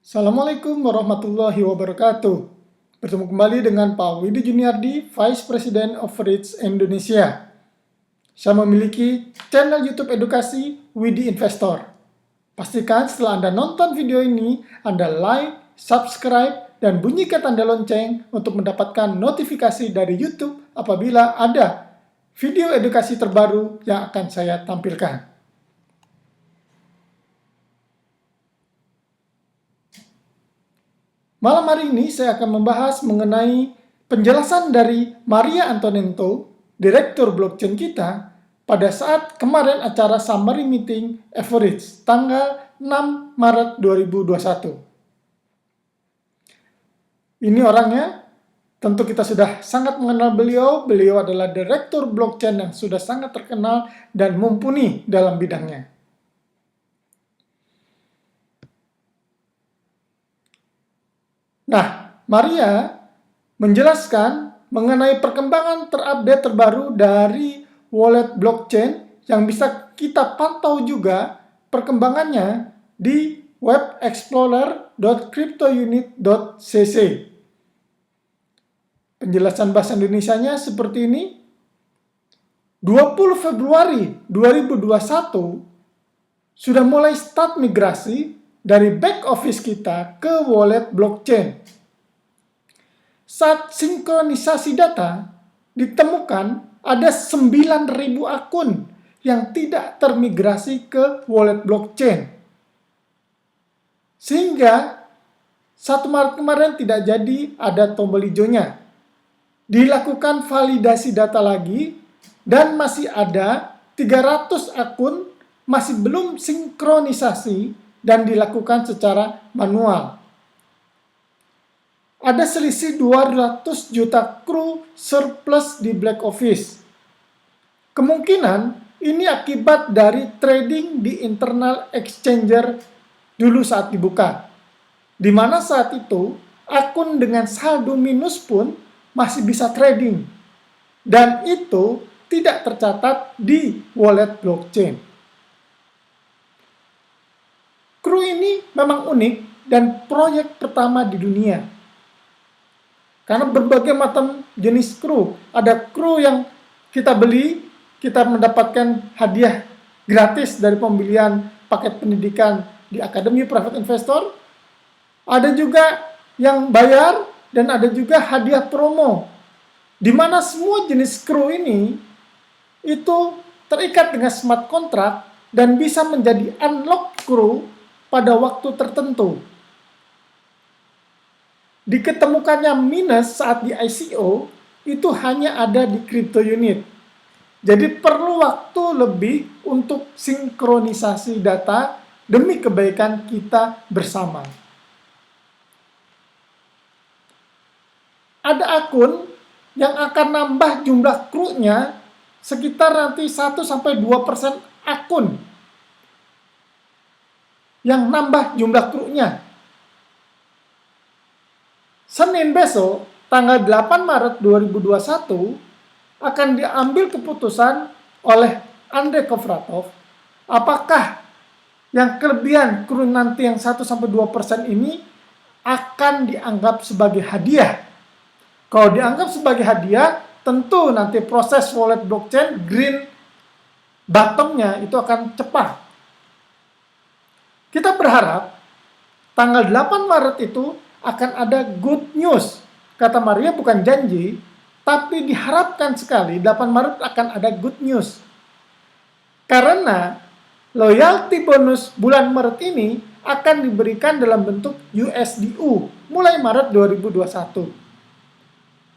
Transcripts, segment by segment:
Assalamualaikum warahmatullahi wabarakatuh. Bertemu kembali dengan Pak Widi Juniardi, Vice President of REITs Indonesia. Saya memiliki channel YouTube edukasi Widi Investor. Pastikan setelah Anda nonton video ini, Anda like, subscribe, dan bunyikan tanda lonceng untuk mendapatkan notifikasi dari YouTube apabila ada video edukasi terbaru yang akan saya tampilkan. Malam hari ini saya akan membahas mengenai penjelasan dari Maria Antonento, Direktur Blockchain kita, pada saat kemarin acara Summary Meeting Average, tanggal 6 Maret 2021. Ini orangnya, tentu kita sudah sangat mengenal beliau. Beliau adalah Direktur Blockchain yang sudah sangat terkenal dan mumpuni dalam bidangnya. Nah, Maria menjelaskan mengenai perkembangan terupdate terbaru dari wallet blockchain yang bisa kita pantau juga perkembangannya di web explorer.cryptounit.cc. Penjelasan bahasa Indonesianya seperti ini. 20 Februari 2021 sudah mulai start migrasi dari back office kita ke wallet blockchain. Saat sinkronisasi data, ditemukan ada 9.000 akun yang tidak termigrasi ke wallet blockchain. Sehingga 1 Maret kemarin tidak jadi ada tombol hijaunya. Dilakukan validasi data lagi dan masih ada 300 akun masih belum sinkronisasi dan dilakukan secara manual. Ada selisih 200 juta kru surplus di back office. Kemungkinan ini akibat dari trading di internal exchanger dulu saat dibuka. Di mana saat itu akun dengan saldo minus pun masih bisa trading. Dan itu tidak tercatat di wallet blockchain. Kru ini memang unik dan proyek pertama di dunia. Karena berbagai macam jenis kru. Ada kru yang kita beli, kita mendapatkan hadiah gratis dari pembelian paket pendidikan di Akademi Private Investor. Ada juga yang bayar dan ada juga hadiah promo. Di mana semua jenis kru ini itu terikat dengan smart contract dan bisa menjadi unlock kru pada waktu tertentu. Diketemukannya minus saat di ICO, itu hanya ada di crypto unit. Jadi perlu waktu lebih untuk sinkronisasi data demi kebaikan kita bersama. Ada akun yang akan nambah jumlah krunya sekitar nanti 1-2% akun yang nambah jumlah krunya. Senin besok, tanggal 8 Maret 2021, akan diambil keputusan oleh Andrei Kovratov, apakah yang kelebihan kru nanti yang 1-2% ini akan dianggap sebagai hadiah. Kalau dianggap sebagai hadiah, tentu nanti proses wallet blockchain green bottomnya itu akan cepat. Kita berharap tanggal 8 Maret itu akan ada good news. Kata Maria bukan janji, tapi diharapkan sekali 8 Maret akan ada good news. Karena loyalty bonus bulan Maret ini akan diberikan dalam bentuk USDU mulai Maret 2021.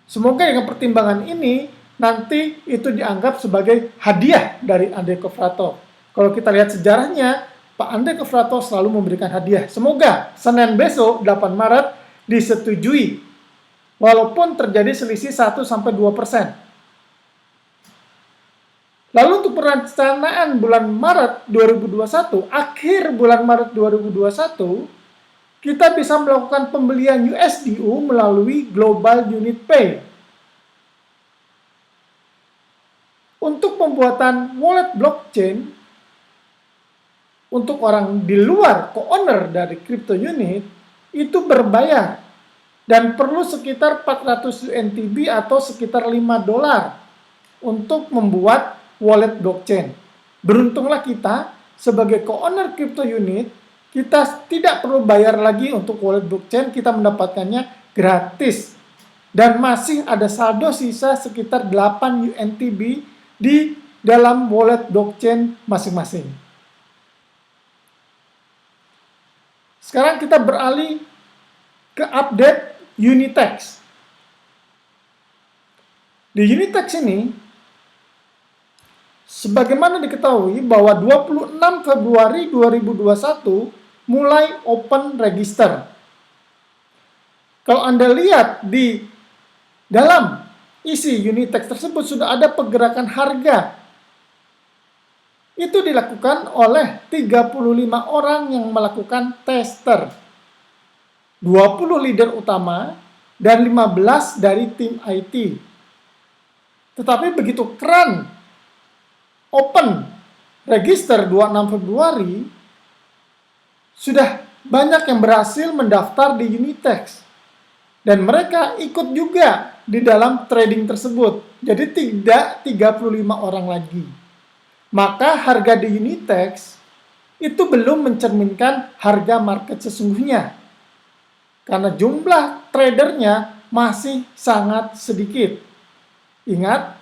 Semoga dengan pertimbangan ini nanti itu dianggap sebagai hadiah dari Andrei Kovratov. Kalau kita lihat sejarahnya, Pak Andrei Kovratov selalu memberikan hadiah. Semoga Senin besok 8 Maret disetujui. Walaupun terjadi selisih 1-2%. Lalu untuk perencanaan bulan Maret 2021, akhir bulan Maret 2021, kita bisa melakukan pembelian USDU melalui Global Unit Pay. Untuk pembuatan wallet blockchain, untuk orang di luar co-owner dari crypto unit, itu berbayar dan perlu sekitar 400 UNTB atau sekitar 5 dolar untuk membuat wallet blockchain. Beruntunglah kita sebagai co-owner crypto unit, kita tidak perlu bayar lagi untuk wallet blockchain, kita mendapatkannya gratis. Dan masih ada saldo sisa sekitar 8 UNTB di dalam wallet blockchain masing-masing. Sekarang kita beralih ke update Unitex. Di Unitex ini, sebagaimana diketahui bahwa 26 Februari 2021 mulai open register. Kalau Anda lihat di dalam isi Unitex tersebut sudah ada pergerakan harga. Itu dilakukan oleh 35 orang yang melakukan tester. 20 leader utama dan 15 dari tim IT. Tetapi begitu keren open register 26 Februari, sudah banyak yang berhasil mendaftar di Unitex. Dan mereka ikut juga di dalam trading tersebut. Jadi tidak 35 orang lagi. Maka harga di Unitex itu belum mencerminkan harga market sesungguhnya. Karena jumlah tradernya masih sangat sedikit. Ingat,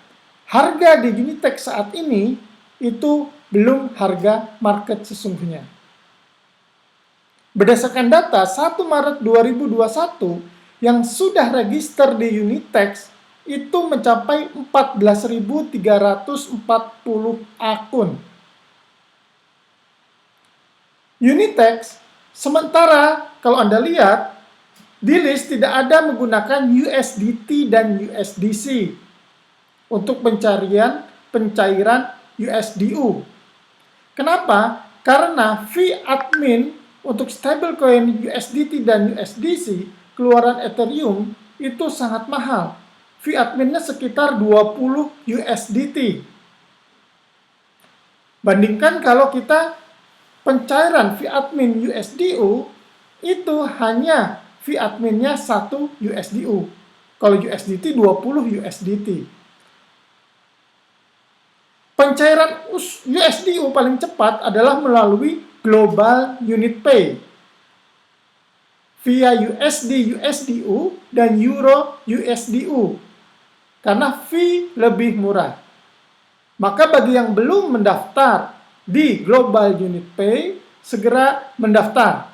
harga di Unitex saat ini itu belum harga market sesungguhnya. Berdasarkan data 1 Maret 2021 yang sudah register di Unitex itu mencapai 14.340 akun. Unitex, sementara kalau Anda lihat, di list tidak ada menggunakan USDT dan USDC untuk pencairan USDU. Kenapa? Karena fee admin untuk stablecoin USDT dan USDC keluaran Ethereum itu sangat mahal. Fee adminnya sekitar 20 USDT. Bandingkan kalau kita pencairan fee admin USDU itu hanya fee adminnya 1 USDU. Kalau USDT 20 USDT. Pencairan USDU paling cepat adalah melalui Global Unit Pay via USD USDU dan Euro USDU karena fee lebih murah. Maka bagi yang belum mendaftar di Global Unit Pay, segera mendaftar.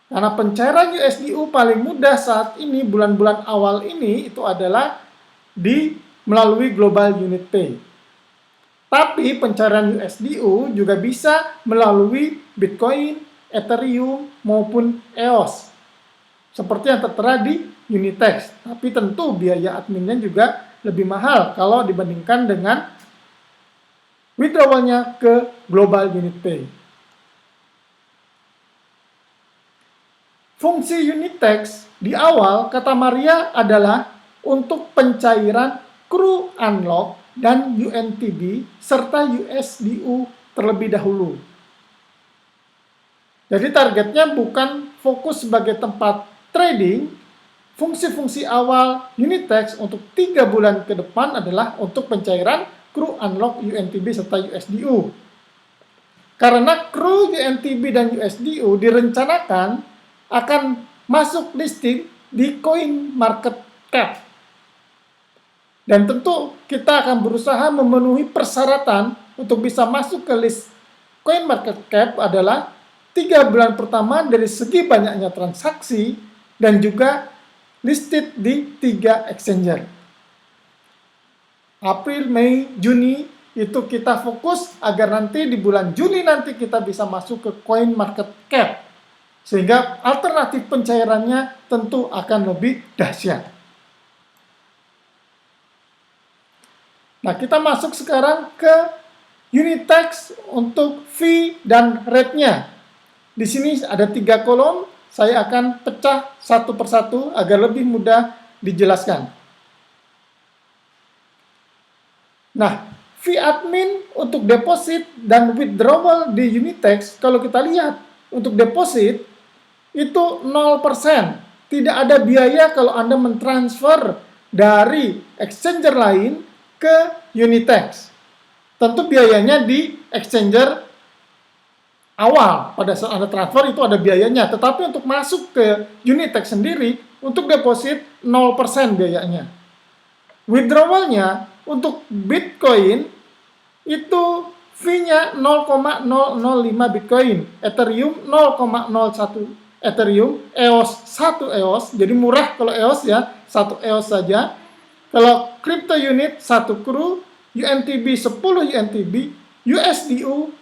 Karena pencairan USDU paling mudah saat ini, bulan-bulan awal ini, itu adalah melalui Global Unit Pay. Tapi pencairan USDU juga bisa melalui Bitcoin, Ethereum, maupun EOS. Seperti yang tertera di Unitex. Tapi tentu biaya adminnya juga lebih mahal kalau dibandingkan dengan withdrawalnya ke Global Unit Pay. Fungsi Unitex di awal, kata Maria, adalah untuk pencairan crew unlock dan UNTB serta USDU terlebih dahulu. Jadi targetnya bukan fokus sebagai tempat trading. Fungsi-fungsi awal Unitex untuk 3 bulan ke depan adalah untuk pencairan crew unlock UNTB serta USDU. Karena crew UNTB dan USDU direncanakan akan masuk listing di CoinMarketCap. Dan tentu kita akan berusaha memenuhi persyaratan untuk bisa masuk ke list CoinMarketCap adalah 3 bulan pertama dari segi banyaknya transaksi dan juga listed di 3 exchanger. April, Mei, Juni itu kita fokus agar nanti di bulan Juli nanti kita bisa masuk ke CoinMarketCap. Sehingga alternatif pencairannya tentu akan lebih dahsyat. Nah, kita masuk sekarang ke Unitex untuk fee dan rate-nya. Di sini ada 3 kolom. Saya akan pecah satu persatu agar lebih mudah dijelaskan. Nah, fee admin untuk deposit dan withdrawal di Unitex, kalau kita lihat untuk deposit, itu 0%. Tidak ada biaya kalau Anda mentransfer dari exchanger lain ke Unitex. Tentu biayanya di exchanger awal. Pada saat Anda transfer itu ada biayanya. Tetapi untuk masuk ke Unitex sendiri, untuk deposit 0% biayanya. Withdrawalnya untuk Bitcoin itu fee-nya 0,005 Bitcoin, Ethereum 0,01 Ethereum, EOS 1 EOS, jadi murah kalau EOS ya, 1 EOS saja. Kalau crypto unit 1 CRU, UNTB 10 UNTB, USDU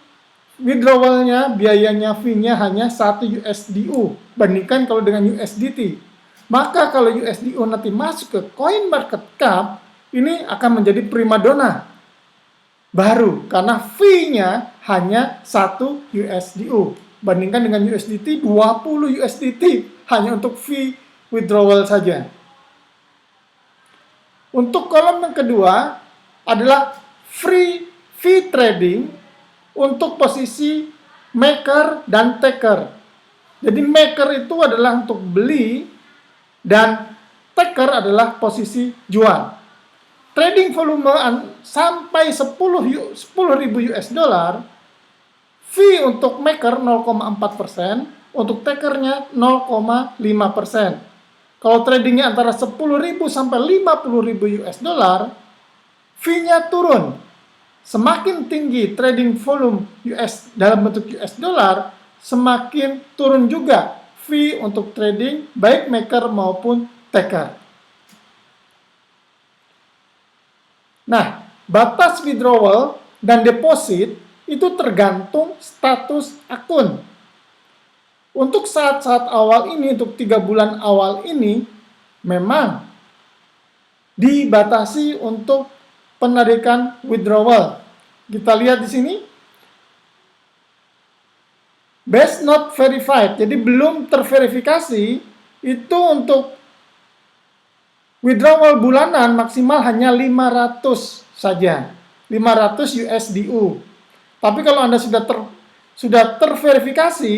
withdrawalnya biayanya fee-nya hanya 1 USDU, bandingkan kalau dengan USDT. Maka kalau USDU nanti masuk ke CoinMarketCap, ini akan menjadi primadona baru karena fee-nya hanya 1 USDU. Bandingkan dengan USDT 20 USDT hanya untuk fee withdrawal saja. Untuk kolom yang kedua adalah free fee trading untuk posisi maker dan taker. Jadi maker itu adalah untuk beli dan taker adalah posisi jual. Trading volume sampai 10.000 US dollar, fee untuk maker 0,4%, untuk takernya 0,5%. Kalau tradingnya antara 10.000 sampai 50.000 US dollar, fee-nya turun. Semakin tinggi trading volume US dalam bentuk US dollar, semakin turun juga fee untuk trading baik maker maupun taker. Nah, batas withdrawal dan deposit itu tergantung status akun. Untuk saat-saat awal ini, untuk 3 bulan awal ini, memang dibatasi untuk penarikan withdrawal. Kita lihat di sini. Best not verified, jadi belum terverifikasi, itu untuk withdrawal bulanan maksimal hanya 500 saja. 500 USDU. Tapi kalau Anda sudah terverifikasi,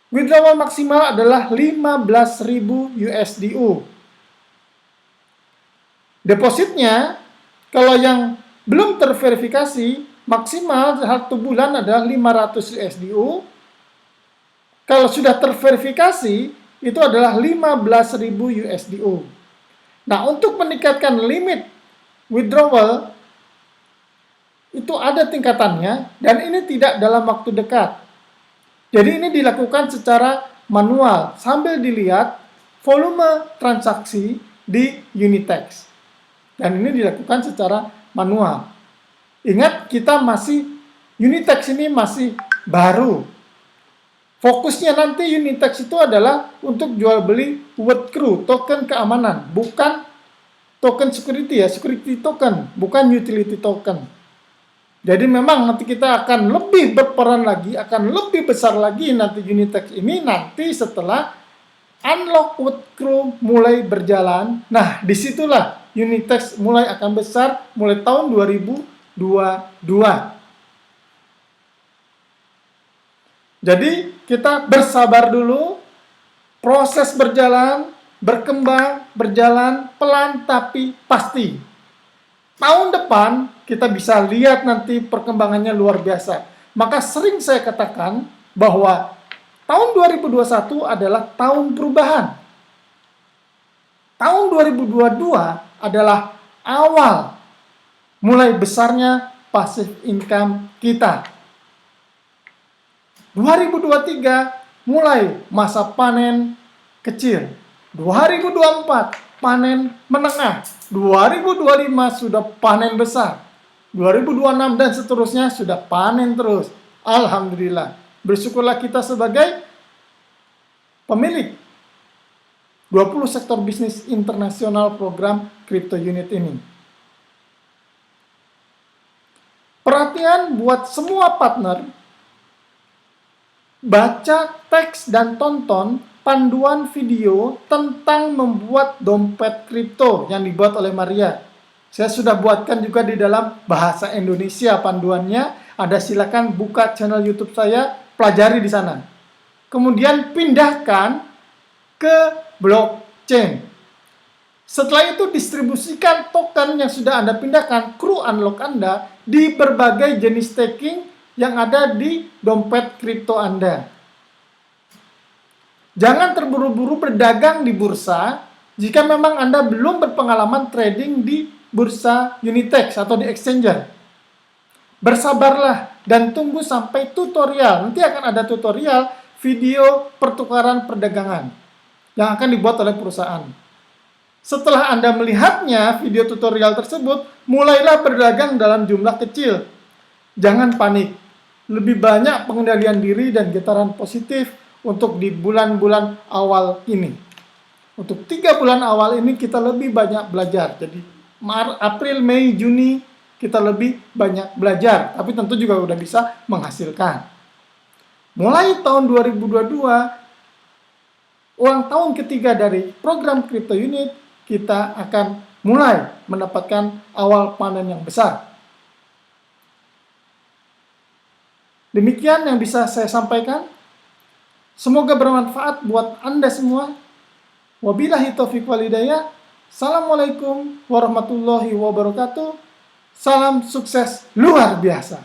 withdrawal maksimal adalah 15.000 USDU. Depositnya, kalau yang belum terverifikasi, maksimal 1 bulan adalah 500 USDU. Kalau sudah terverifikasi, itu adalah 15.000 USDU. Nah, untuk meningkatkan limit withdrawal, itu ada tingkatannya, dan ini tidak dalam waktu dekat. Jadi ini dilakukan secara manual, sambil dilihat volume transaksi di Unitex. Dan ini dilakukan secara manual. Ingat, Unitex ini masih baru. Fokusnya nanti Unitex itu adalah untuk jual beli WordCrew, token keamanan, bukan token security ya, security token, bukan utility token. Jadi memang nanti kita akan lebih berperan lagi, akan lebih besar lagi nanti Unitex ini nanti setelah unlock WordCrew mulai berjalan. Nah, disitulah Unitex mulai akan besar mulai tahun 2022. Jadi kita bersabar dulu, proses berjalan, berkembang, berjalan pelan tapi pasti. Tahun depan kita bisa lihat nanti perkembangannya luar biasa. Maka sering saya katakan bahwa tahun 2021 adalah tahun perubahan. Tahun 2022 adalah awal mulai besarnya passive income kita. 2023 mulai masa panen kecil. 2024 panen menengah. 2025 sudah panen besar. 2026 dan seterusnya sudah panen terus. Alhamdulillah. Bersyukurlah kita sebagai pemilik 20 sektor bisnis internasional program Crypto Unit ini. Perhatian buat semua partner, baca teks dan tonton panduan video tentang membuat dompet kripto yang dibuat oleh Maria. Saya sudah buatkan juga di dalam bahasa Indonesia panduannya. Ada, silakan buka channel YouTube saya, pelajari di sana. kemudian pindahkan ke blockchain. Setelah itu distribusikan token yang sudah Anda pindahkan, kru unlock Anda, di berbagai jenis staking yang ada di dompet kripto Anda. Jangan terburu-buru berdagang di bursa jika memang Anda belum berpengalaman trading di bursa Unitex atau di exchanger. Bersabarlah dan tunggu sampai tutorial. Nanti akan ada tutorial video pertukaran perdagangan yang akan dibuat oleh perusahaan. Setelah Anda melihatnya, video tutorial tersebut, mulailah berdagang dalam jumlah kecil. Jangan panik. Lebih banyak pengendalian diri dan getaran positif untuk di bulan-bulan awal ini. Untuk 3 bulan awal ini kita lebih banyak belajar. Jadi April, Mei, Juni kita lebih banyak belajar. Tapi tentu juga udah bisa menghasilkan. Mulai tahun 2022, ulang tahun ketiga dari program Crypto Unit, kita akan mulai mendapatkan awal panen yang besar. Demikian yang bisa saya sampaikan. Semoga bermanfaat buat Anda semua. Wabillahi taufiq wal hidayah. Assalamualaikum warahmatullahi wabarakatuh. Salam sukses luar biasa.